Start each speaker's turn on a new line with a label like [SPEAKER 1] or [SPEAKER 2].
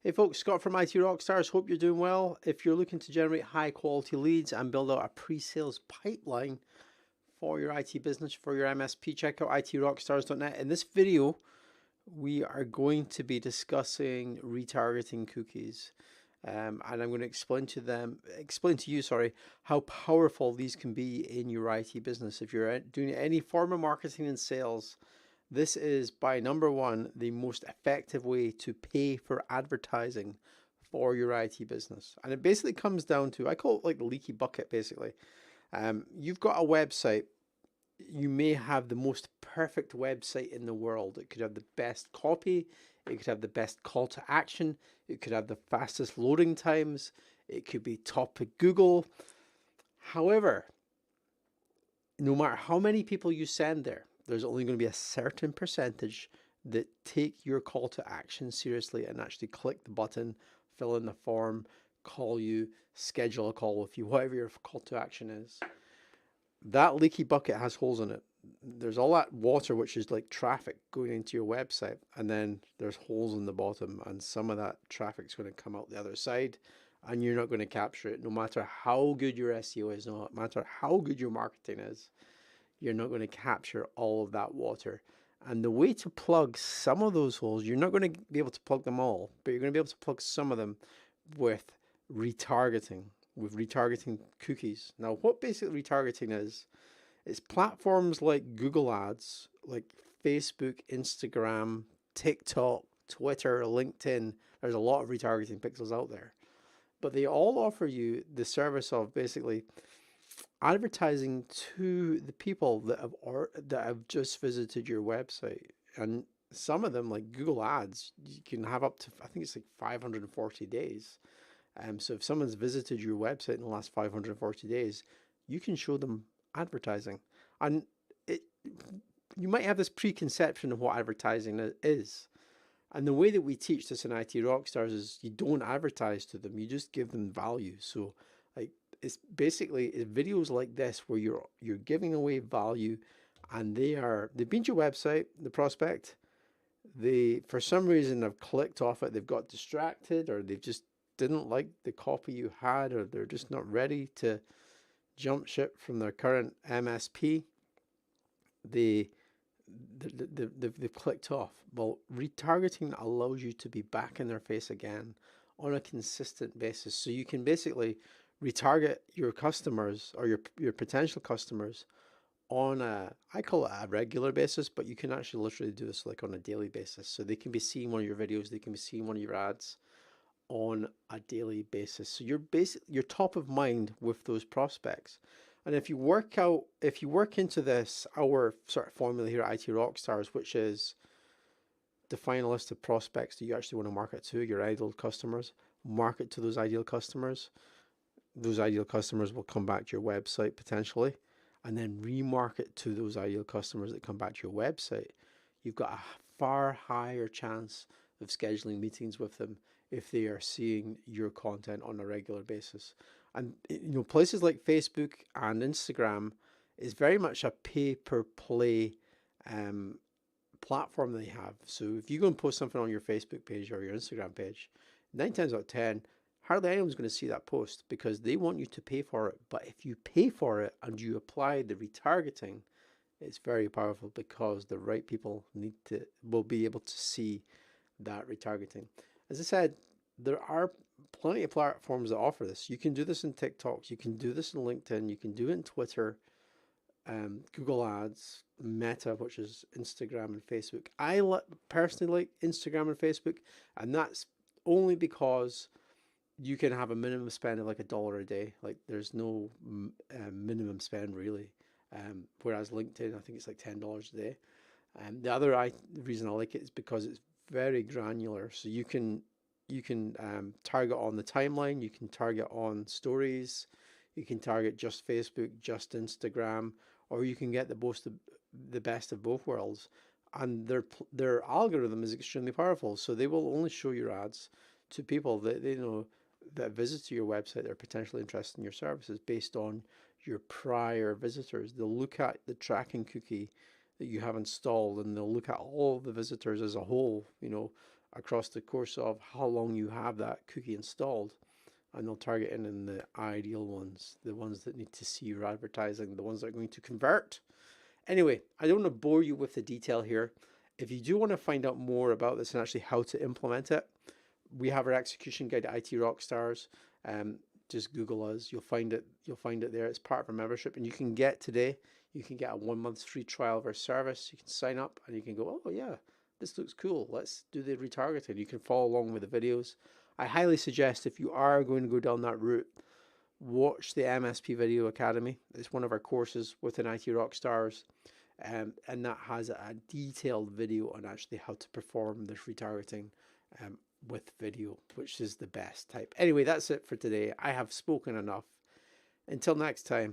[SPEAKER 1] Hey folks, Scott from IT Rockstars. Hope you're doing well. If you're looking to generate high quality leads and build out a pre-sales pipeline for your IT business, for your MSP, check out itrockstars.net. In this video, we are going to be discussing retargeting cookies. And I'm going to explain to you, how powerful these can be in your IT business. If you're doing any form of marketing and sales, this is by number one, the most effective way to pay for advertising for your IT business. And it basically comes down to, I call it like the leaky bucket basically. You've got a website, you may have the most perfect website in the world. It could have the best copy, it could have the best call to action, it could have the fastest loading times, it could be top of Google. However, no matter how many people you send there, there's only going to be a certain percentage that take your call to action seriously and actually click the button, fill in the form, call you, schedule a call with you, whatever your call to action is. That leaky bucket has holes in it. There's all that water, which is like traffic going into your website, and then there's holes in the bottom, and some of that traffic's going to come out the other side, and you're not going to capture it. No matter how good your SEO is, no matter how good your marketing is, you're not going to capture all of that water. And the way to plug some of those holes, you're not going to be able to plug them all, but you're going to be able to plug some of them with retargeting, with retargeting cookies. Now, what basically retargeting is, it's platforms like Google Ads, like Facebook, Instagram, TikTok, Twitter, LinkedIn. There's a lot of retargeting pixels out there, but they all offer you the service of basically advertising to the people that have just visited your website. And some of them, like Google Ads, you can have up to, I think it's like 540 days. So if someone's visited your website in the last 540 days, you can show them advertising. And it, you might have this preconception of what advertising is. And the way that we teach this in IT Rockstars is you don't advertise to them, you just give them value. So like it's basically videos like this where you're giving away value, and they've been to your website, the prospect, they for some reason have clicked off it, they've got distracted, or they just didn't like the copy you had, or they're just not ready to jump ship from their current MSP. They they've clicked off. Well, retargeting allows you to be back in their face again on a consistent basis. So you can basically retarget your customers or your potential customers on I call it a regular basis, but you can actually literally do this like on a daily basis. So they can be seeing one of your videos, they can be seeing one of your ads on a daily basis. So you're top of mind with those prospects. And if you work into this, our sort of formula here at IT Rockstars, which is define a list of prospects that you actually want to market to, your ideal customers, market to those ideal customers. Those ideal customers will come back to your website potentially, and then remarket to those ideal customers that come back to your website. You've got a far higher chance of scheduling meetings with them if they are seeing your content on a regular basis. And places like Facebook and Instagram is very much a pay per play platform they have. So if you go and post something on your Facebook page or your Instagram page, 9 times out of 10, hardly anyone's going to see that post because they want you to pay for it. But if you pay for it and you apply the retargeting, it's very powerful because the right people will be able to see that retargeting. As I said, there are plenty of platforms that offer this. You can do this in TikTok, you can do this in LinkedIn, you can do it in Twitter, Google Ads, Meta, which is Instagram and Facebook. I personally like Instagram and Facebook, and that's only because you can have a minimum spend of like $1 a day. Like there's no minimum spend really. Whereas LinkedIn, I think it's like $10 a day. The other reason I like it is because it's very granular. So you can target on the timeline, you can target on stories, you can target just Facebook, just Instagram, or you can get the best of both worlds. And their algorithm is extremely powerful, so they will only show your ads to people that they know that visit your website are potentially interested in your services based on your prior visitors. They'll look at the tracking cookie that you have installed, and they'll look at all the visitors as a whole, across the course of how long you have that cookie installed. And they'll target in the ideal ones, the ones that need to see your advertising, the ones that are going to convert. Anyway, I don't want to bore you with the detail here. If you do want to find out more about this and actually how to implement it, we have our execution guide at IT Rockstars. Just Google us. You'll find it. You'll find it there. It's part of our membership, and you can get today. You can get a 1 month free trial of our service. You can sign up, and you can go, oh yeah, this looks cool. Let's do the retargeting. You can follow along with the videos. I highly suggest if you are going to go down that route, watch the MSP Video Academy. It's one of our courses within IT Rockstars, and that has a detailed video on actually how to perform this retargeting with video, which is the best type. Anyway, that's it for today. I have spoken enough. Until next time.